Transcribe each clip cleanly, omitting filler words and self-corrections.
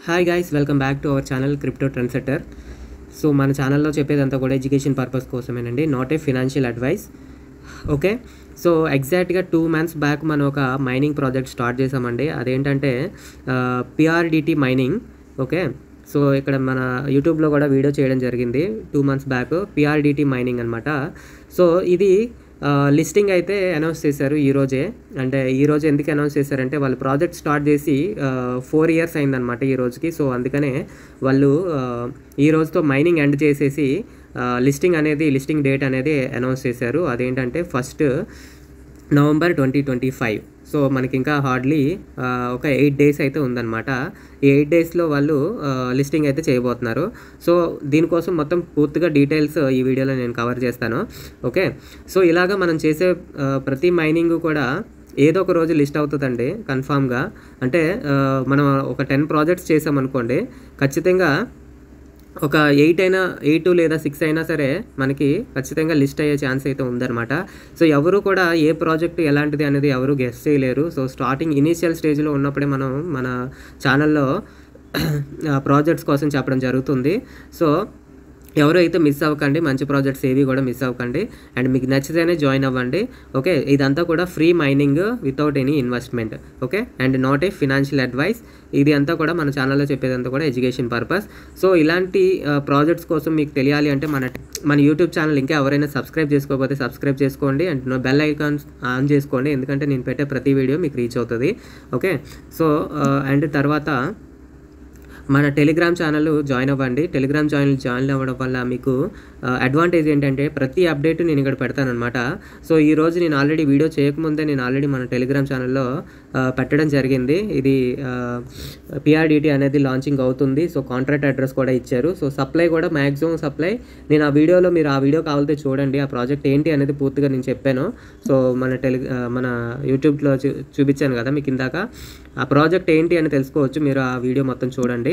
Hi guys, welcome back to our channel crypto trend setter. So మన ఛానల్లో చెప్పేదంతా కూడా ఎడ్యుకేషన్ పర్పస్ కోసమేనండి, not a financial advice. Okay, so ఎగ్జాక్ట్గా 2 months back మనం ఒక మైనింగ్ ప్రాజెక్ట్ స్టార్ట్ చేసామండి. అదేంటంటే పిఆర్డిటి మైనింగ్. ఓకే, సో ఇక్కడ మన యూట్యూబ్లో కూడా వీడియో చేయడం జరిగింది 2 months బ్యాక్, పిఆర్డిటి మైనింగ్ అనమాట. సో ఇది లిస్టింగ్ అయితే అనౌన్స్ చేశారు ఈరోజే. అంటే ఈరోజు ఎందుకు అనౌన్స్ చేశారంటే వాళ్ళు ప్రాజెక్ట్ స్టార్ట్ చేసి 4 years అయిందనమాట ఈ రోజుకి. సో అందుకనే వాళ్ళు ఈ రోజుతో మైనింగ్ ఎండ్ చేసేసి లిస్టింగ్ డేట్ అనేది అనౌన్స్ చేశారు. అదేంటంటే 1st November 2025. సో మనకి ఇంకా హార్డ్లీ ఒక 8 days అయితే ఉందన్నమాట. ఈ 8 daysలో వాళ్ళు లిస్టింగ్ అయితే చేయబోతున్నారు. సో దీనికోసం మొత్తం పూర్తిగా డీటెయిల్స్ ఈ వీడియోలో నేను కవర్ చేస్తాను. ఓకే, సో ఇలాగా మనం చేసే ప్రతి మైనింగ్ కూడా ఏదో ఒక రోజు లిస్ట్ అవుతుందండి కన్ఫామ్గా. అంటే మనం ఒక 10 projects చేసామనుకోండి, ఖచ్చితంగా ఒక 8 లేదా 6 అయినా సరే మనకి ఖచ్చితంగా లిస్ట్ అయ్యే ఛాన్స్ అయితే ఉందన్నమాట. సో ఎవరు కూడా ఏ ప్రాజెక్ట్ ఎలాంటిది అనేది ఎవరు గెస్ చేయలేరు. సో స్టార్టింగ్ ఇనీషియల్ స్టేజ్లో ఉన్నప్పుడే మనం మన ఛానల్లో ప్రాజెక్ట్స్ కోసం చెప్పడం జరుగుతుంది. సో ఎవరు అయితే మిస్ అవ్వకండి, మంచి ప్రాజెక్ట్స్ ఏవి కూడా మిస్ అవ్వకండి, అండ్ మీకు నచ్చితేనే జాయిన్ అవ్వండి. ఓకే, ఇదంతా కూడా free mining without any investment. Okay, and not a financial advice. ఇది అంతా కూడా మన ఛానల్లో చెప్పేదంతా కూడా ఎడ్యుకేషన్ పర్పస్. సో ఇలాంటి ప్రాజెక్ట్స్ కోసం మీకు తెలియాలి అంటే మన యూట్యూబ్ ఛానల్ ఇంకా ఎవరైనా సబ్స్క్రైబ్ చేసుకోకపోతే సబ్స్క్రైబ్ చేసుకోండి, అండ్ బెల్ ఐకాన్స్ ఆన్ చేసుకోండి, ఎందుకంటే నేను పెట్టే ప్రతి వీడియో మీకు రీచ్ అవుతుంది. ఓకే, సో అండ్ తర్వాత మన టెలిగ్రామ్ ఛానల్ జాయిన్ అవ్వండి. టెలిగ్రామ్ ఛానల్ జాయిన్ అవ్వడం వల్ల మీకు అడ్వాంటేజ్ ఏంటంటే ప్రతి అప్డేట్ నేను ఇక్కడ పెడతానమాట. సో ఈరోజు నేను ఆల్రెడీ వీడియో చేయకముందే నేను ఆల్రెడీ మన టెలిగ్రామ్ ఛానల్లో పెట్టడం జరిగింది. ఇది పిఆర్డిటి అనేది లాంచింగ్ అవుతుంది. సో కాంట్రాక్ట్ అడ్రస్ కూడా ఇచ్చారు. సో సప్లై కూడా మ్యాక్సిమం సప్లై నేను మీరు ఆ వీడియో కావాలితే చూడండి. ఆ ప్రాజెక్ట్ ఏంటి అనేది పూర్తిగా నేను చెప్పాను. సో మన యూట్యూబ్లో చూపించాను కదా మీకు ఇందాక. ఆ ప్రాజెక్ట్ ఏంటి అని తెలుసుకోవచ్చు మీరు ఆ వీడియో మొత్తం చూడండి.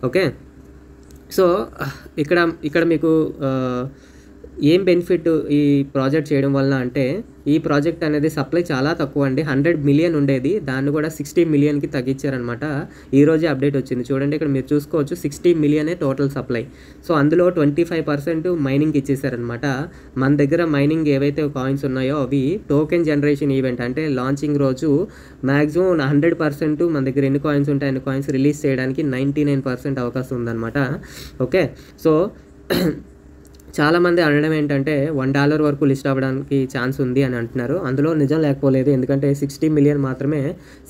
ఓకే, సో ఇక్కడ మీకు ఏం బెనిఫిట్ ఈ ప్రాజెక్ట్ చేయడం వలన అంటే, ఈ ప్రాజెక్ట్ అనేది సప్లై చాలా తక్కువ అండి. 100 million ఉండేది, దాన్ని కూడా 60 millionకి తగ్గించారనమాట. ఈరోజే అప్డేట్ వచ్చింది చూడండి. ఇక్కడ మీరు చూసుకోవచ్చు 60 million టోటల్ సప్లై. సో అందులో 25% మైనింగ్కి ఇచ్చేసారనమాట. మన దగ్గర మైనింగ్ ఏవైతే కాయిన్స్ ఉన్నాయో అవి టోకెన్ జనరేషన్ ఈవెంట్, అంటే లాంచింగ్ రోజు మ్యాక్సిమం 100% మన దగ్గర ఎన్ని కాయిన్స్ ఉంటాయి అన్ని కాయిన్స్ రిలీజ్ చేయడానికి 99% అవకాశం ఉందన్నమాట. ఓకే, సో చాలామంది అనడం ఏంటంటే $1 వరకు లిస్ట్ అవ్వడానికి ఛాన్స్ ఉంది అని అంటున్నారు. అందులో నిజం లేకపోలేదు, ఎందుకంటే 60 million మాత్రమే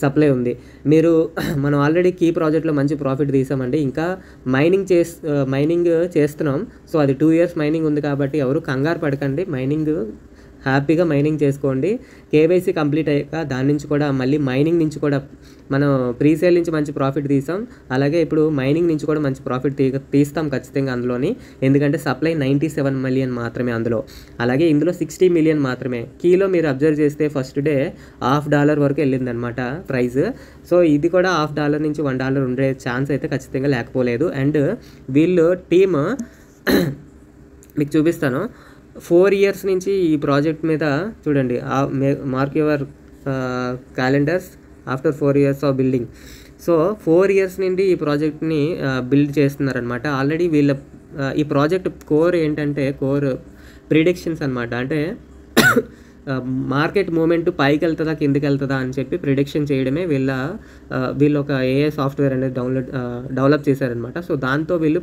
సప్లై ఉంది. మనం ఆల్రెడీ కీ ప్రాజెక్ట్లో మంచి ప్రాఫిట్ తీసామండి. ఇంకా మైనింగ్ చేస్తున్నాం. సో అది 2 years మైనింగ్ ఉంది కాబట్టి ఎవరు కంగారు పడకండి, హ్యాపీగా మైనింగ్ చేసుకోండి. కేవైసీ కంప్లీట్ అయ్యాక దాని నుంచి కూడా మళ్ళీ మైనింగ్ నుంచి కూడా మనం ప్రీసేల్ నుంచి మంచి ప్రాఫిట్ తీసాం, అలాగే ఇప్పుడు మైనింగ్ నుంచి కూడా మంచి ప్రాఫిట్ తీస్తాం ఖచ్చితంగా అందులోని. ఎందుకంటే సప్లై 97 million మాత్రమే అందులో, అలాగే ఇందులో 60 million మాత్రమే. కీలో మీరు అబ్జర్వ్ చేస్తే ఫస్ట్ డే $1/2 వరకు వెళ్ళిందనమాట ప్రైస్. సో ఇది కూడా $1 నుంచి $1 ఉండే ఛాన్స్ అయితే ఖచ్చితంగా లేకపోలేదు. అండ్ వీళ్ళు టీమ్ మీకు చూపిస్తాను. 4 years నుంచి ఈ ప్రాజెక్ట్ మీద చూడండి, mark your calendars after 4 years of building. So 4 years నుండి ఈ ప్రాజెక్ట్ని బిల్డ్ చేస్తున్నారనమాట. ఆల్రెడీ ఈ ప్రాజెక్ట్ కోర్ ఏంటంటే ప్రిడిక్షన్స్ అనమాట. అంటే మార్కెట్ మూమెంట్ పైకి వెళ్తుందా కిందికి వెళ్తుందా అని చెప్పి ప్రిడిక్షన్ చేయడమే వీళ్ళు ఒక ఏఐ సాఫ్ట్వేర్ అనేది డెవలప్ చేశారనమాట. సో దాంతో వీళ్ళు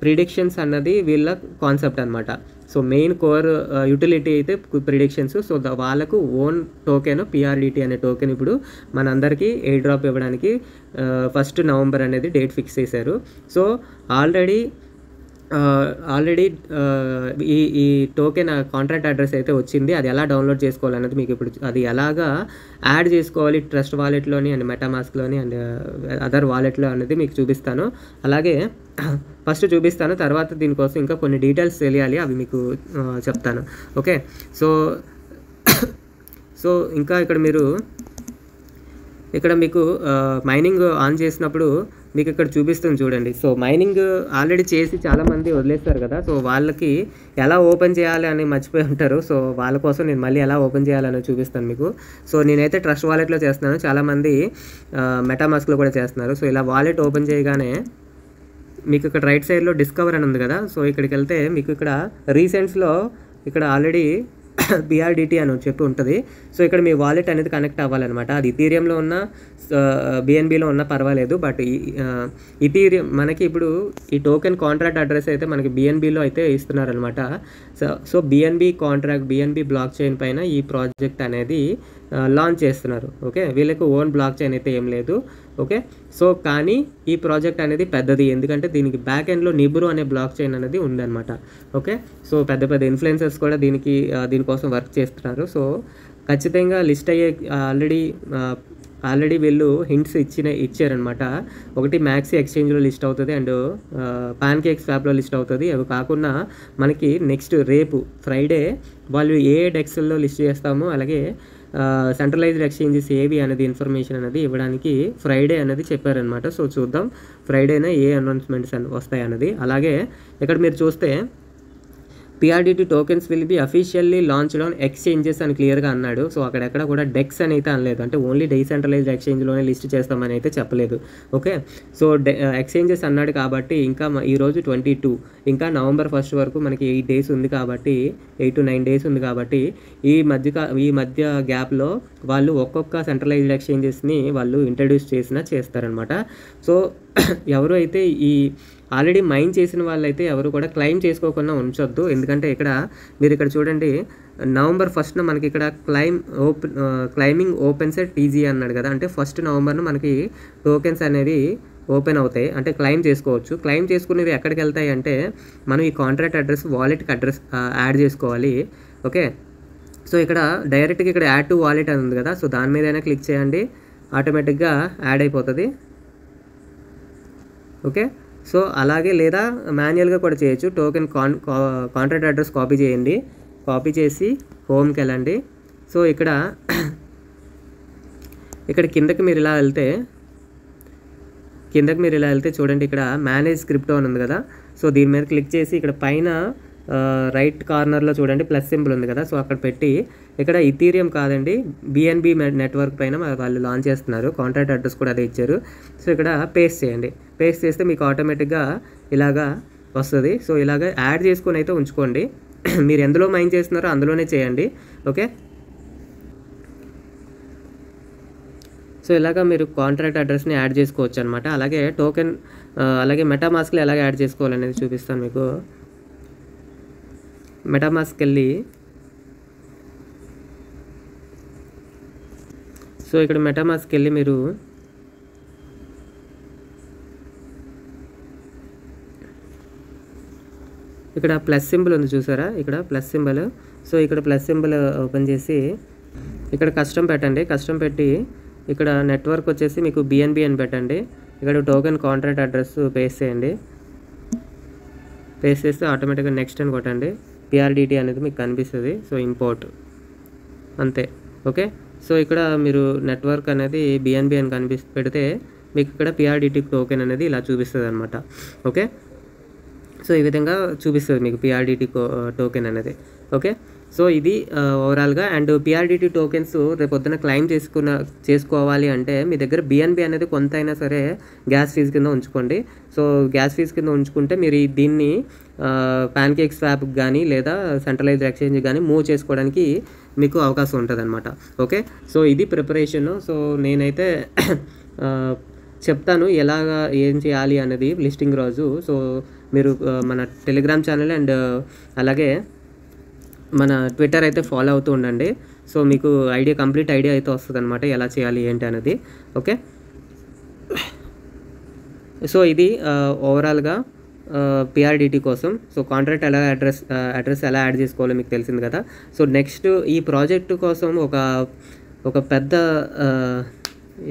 ప్రిడిక్షన్స్ అన్నది వీళ్ళ కాన్సెప్ట్ అనమాట. సో మెయిన్ కోర్ యూటిలిటీ అయితే ప్రిడిక్షన్స్. సో వాళ్ళకు ఓన్ టోకెన్ పిఆర్డిటి అనే టోకెన్ ఇప్పుడు మనందరికీ ఎయిర్ డ్రాప్ ఇవ్వడానికి 1st November అనేది డేట్ ఫిక్స్ చేశారు. సో ఆల్రెడీ ఈ టోకెన్ కాంట్రాక్ట్ అడ్రస్ అయితే వచ్చింది. అది ఎలా డౌన్లోడ్ చేసుకోవాలన్నది మీకు ఇప్పుడు, అది ఎలాగా యాడ్ చేసుకోవాలి ట్రస్ట్ వాలెట్లోని అండ్ మెటామాస్క్లోని అండ్ అదర్ వాలెట్లో అనేది మీకు చూపిస్తాను. అలాగే ఫస్ట్ చూపిస్తాను, తర్వాత దీనికోసం ఇంకా కొన్ని డీటెయిల్స్ తెలియాలి, అవి మీకు చెప్తాను. ఓకే, సో ఇంకా ఇక్కడ మీరు ఇక్కడ మీకు మైనింగ్ ఆన్ చేసినప్పుడు మీకు ఇక్కడ చూపిస్తుంది చూడండి. సో మైనింగ్ ఆల్రెడీ చేసి చాలామంది వదిలేస్తారు కదా, సో వాళ్ళకి ఎలా ఓపెన్ చేయాలి అని మర్చిపోయి ఉంటారు. సో వాళ్ళ కోసం నేను మళ్ళీ ఎలా ఓపెన్ చేయాలని చూపిస్తాను మీకు. సో నేనైతే ట్రస్ట్ వాలెట్లో చేస్తున్నాను, చాలామంది మెటామాస్క్లో కూడా చేస్తున్నారు. సో ఇలా వాలెట్ ఓపెన్ చేయగానే మీకు ఇక్కడ రైట్ సైడ్లో డిస్కవర్ అని ఉంది కదా, సో ఇక్కడికి వెళ్తే మీకు ఇక్కడ రీసెంట్స్లో ఇక్కడ ఆల్రెడీ BRDT అని చెప్పి ఉంటుంది. సో ఇక్కడ మీ వాలెట్ అనేది కనెక్ట్ అవ్వాలన్నమాట. అది ఇథీరియంలో ఉన్న BNBలో ఉన్న పర్వాలేదు, బట్ ఇథీరియం మనకి ఇప్పుడు ఈ టోకెన్ కాంట్రాక్ట్ అడ్రస్ అయితే మనకి BNBలో అయితే ఇస్తున్నారనమాట. సో BNB బ్లాక్ చైన్ పైన ఈ ప్రాజెక్ట్ అనేది లాంచ్ చేస్తున్నారు. ఓకే, వీళ్ళకి ఓన్ బ్లాక్ చైన్ అయితే ఏం లేదు. ఓకే, సో కానీ ఈ ప్రాజెక్ట్ అనేది పెద్దది, ఎందుకంటే దీనికి బ్యాక్ ఎండ్లో నిబ్రో అనే బ్లాక్ చైన్ అనేది ఉందన్నమాట. ఓకే, సో పెద్ద పెద్ద ఇన్ఫ్లుయెన్సర్స్ కూడా దీనికోసం వర్క్ చేస్తున్నారు. సో ఖచ్చితంగా లిస్ట్ అయ్యే ఆల్రెడీ వీళ్ళు హింట్స్ ఇచ్చారనమాట. ఒకటి మ్యాక్సీ ఎక్స్చేంజ్లో లిస్ట్ అవుతుంది, అండ్ పాన్కేక్ స్వాప్లో లిస్ట్ అవుతుంది. అవి కాకుండా మనకి నెక్స్ట్ రేపు ఫ్రైడే వాళ్ళు ఏ డెక్స్లో లిస్ట్ చేస్తామో, అలాగే సెంట్రలైజ్డ్ ఎక్స్చేంజెస్ ఏవి అనేది ఇన్ఫర్మేషన్ అనేది ఇవ్వడానికి ఫ్రైడే అనేది చెప్పారనమాట. సో చూద్దాం ఫ్రైడేనే ఏ అనౌన్స్మెంట్స్ వస్తాయి అన్నది. అలాగే ఇక్కడ మీరు చూస్తే PRDT tokens will be officially launched on exchanges అని క్లియర్గా అన్నాడు. సో అక్కడెక్కడ కూడా డెక్స్ అని అయితే అనలేదు, అంటే ఓన్లీ డీసెంట్రలైజ్డ్ ఎక్స్చేంజ్లోనే లిస్ట్ చేస్తామని అయితే చెప్పలేదు. ఓకే, సో ఎక్స్చేంజెస్ అన్నాడు కాబట్టి ఇంకా ఈరోజు 22, ఇంకా నవంబర్ 1 వరకు మనకి 8 days ఉంది కాబట్టి 8 to 9 days ఉంది కాబట్టి ఈ మధ్య గ్యాప్లో వాళ్ళు ఒక్కొక్క సెంట్రలైజ్డ్ ఎక్స్చేంజెస్ని వాళ్ళు ఇంట్రడ్యూస్ చేస్తారనమాట. సో ఎవరు అయితే ఈ ఆల్రెడీ మైన్ చేసిన వాళ్ళైతే ఎవరు కూడా క్లెయిమ్ చేసుకోకుండా ఉంచొద్దు, ఎందుకంటే మీరు ఇక్కడ చూడండి నవంబర్ 1న మనకి ఇక్కడ క్లైమింగ్ ఓపెన్ సెట్ TG అన్నాడు కదా, అంటే 1 నవంబర్న మనకి టోకెన్స్ అనేవి ఓపెన్ అవుతాయి, అంటే క్లెయిమ్ చేసుకోవచ్చు. క్లెయిమ్ చేసుకునేవి ఎక్కడికి వెళ్తాయి అంటే మనం ఈ కాంట్రాక్ట్ అడ్రస్ వాలెట్కి అడ్రస్ యాడ్ చేసుకోవాలి. ఓకే, సో ఇక్కడ డైరెక్ట్గా ఇక్కడ యాడ్ టు వాలెట్ అని ఉంది కదా, సో దాని మీదైనా క్లిక్ చేయండి, ఆటోమేటిక్గా యాడ్ అయిపోతుంది. ఓకే, సో అలాగే లేదా మాన్యువల్గా కూడా చేయొచ్చు. టోకెన్ కాంట్రాక్ట్ అడ్రస్ కాపీ చేయండి, కాపీ చేసి హోమ్కి వెళ్ళండి. సో ఇక్కడ కిందకి మీరు ఇలా వెళ్తే చూడండి, ఇక్కడ మేనేజ్ క్రిప్టో అని ఉంది కదా, సో దీని మీద క్లిక్ చేసి ఇక్కడ పైన రైట్ కార్నర్లో చూడండి ప్లస్ సింబల్ ఉంది కదా, సో అక్కడ పెట్టి ఇక్కడ ఇథీరియం కాదండి BNB నెట్వర్క్ పైన వాళ్ళు లాంచ్ చేస్తున్నారు, కాంట్రాక్ట్ అడ్రస్ కూడా అదే ఇచ్చారు. సో ఇక్కడ పేస్ట్ చేయండి, పేస్ట్ చేస్తే మీకు ఆటోమేటిక్గా ఇలాగా వస్తుంది. సో ఇలాగ యాడ్ చేసుకొని అయితే ఉంచుకోండి, మీరు ఎందులో మైన్ చేస్తున్నారో అందులోనే చేయండి. ఓకే, సో ఇలాగ మీరు కాంట్రాక్ట్ అడ్రస్ని యాడ్ చేసుకోవచ్చు అనమాట. అలాగే టోకెన్ అలాగే మెటామాస్క్లో ఎలాగ యాడ్ చేసుకోవాలనేది చూపిస్తాను మీకు. మెటామాస్క్ వెళ్ళి సో ఇక్కడ మెటామాస్క్ వెళ్ళి మీరు ఇక్కడ ప్లస్ సింబల్ ఉంది చూసారా, ఇక్కడ ప్లస్ సింబల్. సో ఇక్కడ ప్లస్ సింబల్ ఓపెన్ చేసి ఇక్కడ కస్టమ్ పెట్టండి, కస్టమ్ పెట్టి ఇక్కడ నెట్వర్క్ వచ్చేసి మీకు BNB అని పెట్టండి. ఇక్కడ టోకెన్ కాంట్రాక్ట్ అడ్రస్ పేస్ట్ చేయండి, పేస్ట్ చేస్తే ఆటోమేటిక్గా నెక్స్ట్ అని కొట్టండి, PRDT అనేది మీకు కనిపిస్తుంది. సో ఇంపోర్ట్ అంతే. ఓకే, సో ఇక్కడ మీరు నెట్వర్క్ అనేది BNB అని పెడితే మీకు ఇక్కడ PRDT టోకెన్ అనేది ఇలా చూపిస్తుంది అనమాట. ఓకే, సో ఈ విధంగా చూపిస్తుంది మీకు PRDT టోకెన్ అనేది. ఓకే, సో ఇది ఓవరాల్గా. అండ్ PRDT టోకెన్స్ రేపొద్దున క్లెయిమ్ చేసుకోవాలి అంటే మీ దగ్గర BNB అనేది కొంత అయినా సరే గ్యాస్ ఫీజు కింద ఉంచుకోండి. సో గ్యాస్ ఫీజు కింద ఉంచుకుంటే మీరు దీన్ని పాన్కేక్ స్వాప్కి కానీ లేదా సెంట్రలైజ్డ్ ఎక్స్చేంజ్ కానీ మూవ్ చేసుకోవడానికి మీకు అవకాశం ఉంటుంది అనమాట. ఓకే, సో ఇది ప్రిపరేషన్. సో నేనైతే చెప్తాను ఏం చేయాలి అనేది లిస్టింగ్ రోజు. సో మీరు మన టెలిగ్రామ్ ఛానల్ అండ్ అలాగే మన ట్విట్టర్ అయితే ఫాలో అవుతూ ఉండండి. సో మీకు కంప్లీట్ ఐడియా అయితే వస్తుంది అనమాట ఎలా చేయాలి ఏంటి అనేది. ఓకే, సో ఇది ఓవరాల్గా PRDT కోసం. సో కాంట్రాక్ట్ అడ్రస్ ఎలా యాడ్ చేసుకోవాలో మీకు తెలిసింది కదా. సో నెక్స్ట్ ఈ ప్రాజెక్టు కోసం ఒక పెద్ద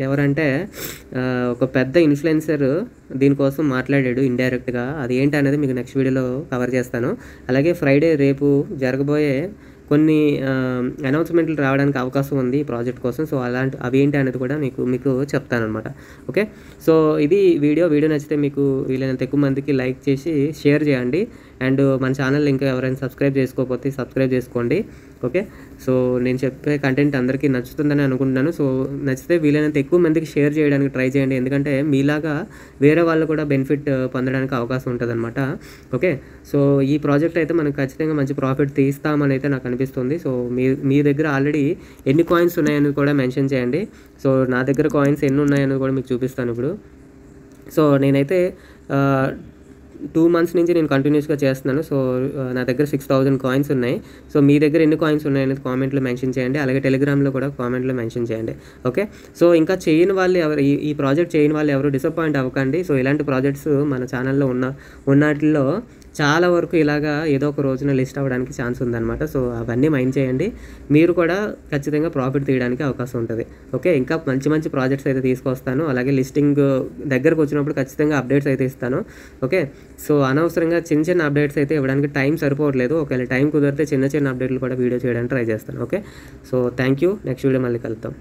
ఎవరంటే ఒక పెద్ద ఇన్ఫ్లుయెన్సర్ దీనికోసం మాట్లాడాడు ఇండైరెక్ట్గా, అది ఏంటి అనేది మీకు నెక్స్ట్ వీడియోలో కవర్ చేస్తాను. అలాగే ఫ్రైడే రేపు జరగబోయే కొన్ని అనౌన్స్మెంట్లు రావడానికి అవకాశం ఉంది ఈ ప్రాజెక్ట్ కోసం. సో అవి ఏంటి అనేది కూడా మీకు చెప్తానమాట. ఓకే, సో ఇది వీడియో నచ్చితే మీకు వీలైనంత ఎక్కువ మందికి లైక్ చేసి షేర్ చేయండి. అండ్ మన ఛానల్ ఇంకా ఎవరైనా సబ్స్క్రైబ్ చేసుకోకపోతే సబ్స్క్రైబ్ చేసుకోండి. ఓకే, సో నేను చెప్పే కంటెంట్ అందరికీ నచ్చుతుందని అనుకుంటున్నాను. సో నచ్చితే వీలైనంత ఎక్కువ మందికి షేర్ చేయడానికి ట్రై చేయండి, ఎందుకంటే మీలాగా వేరే వాళ్ళు కూడా బెనిఫిట్ పొందడానికి అవకాశం ఉంటుందన్నమాట. ఓకే, సో ఈ ప్రాజెక్ట్ అయితే మనకు ఖచ్చితంగా మంచి ప్రాఫిట్ తీస్తామని అయితే నాకు అనిపిస్తుంది. సో మీ దగ్గర ఆల్రెడీ ఎన్ని కాయిన్స్ ఉన్నాయని కూడా మెన్షన్ చేయండి. సో నా దగ్గర కాయిన్స్ ఎన్ని ఉన్నాయని కూడా మీకు చూపిస్తాను ఇప్పుడు. సో నేనైతే 2 months నుంచి నేను కంటిన్యూస్గా చేస్తున్నాను. సో నా దగ్గర 6000 కాయిన్స్ ఉన్నాయి. సో మీ దగ్గర ఎన్ని కాయిన్స్ ఉన్నాయనేది కామెంట్లో మెన్షన్ చేయండి. అలాగే టెలిగ్రామ్లో కూడా కామెంట్లో మెన్షన్ చేయండి. ఓకే, సో ఇంకా చేయని వాళ్ళు ఎవరు, ఈ ప్రాజెక్ట్ చేయని వాళ్ళు ఎవరు డిసప్పాయింట్ అవ్వకండి. సో ఇలాంటి ప్రాజెక్ట్స్ మన ఛానల్లో ఉన్నట్లో చాలా వరకు ఇలాగా ఏదో ఒక రోజున లిస్ట్ అవ్వడానికి ఛాన్స్ ఉందన్నమాట. సో అవన్నీ మైండ్ చేయండి, మీరు కూడా ఖచ్చితంగా ప్రాఫిట్ తీయడానికి అవకాశం ఉంటుంది. ఓకే, ఇంకా మంచి ప్రాజెక్ట్స్ అయితే తీసుకొస్తాను. అలాగే లిస్టింగ్ దగ్గరకు వచ్చినప్పుడు ఖచ్చితంగా అప్డేట్స్ అయితే ఇస్తాను. ఓకే, సో అనవసరంగా చిన్న అప్డేట్స్ అయితే ఇవ్వడానికి టైం సరిపోవట్లేదు. ఒకవేళ టైం కుదిరితే చిన్న అప్డేట్లు కూడా వీడియో చేయడానికి ట్రై చేస్తాను. Okay, so thank you. Next video మళ్ళీ కలుద్దాం.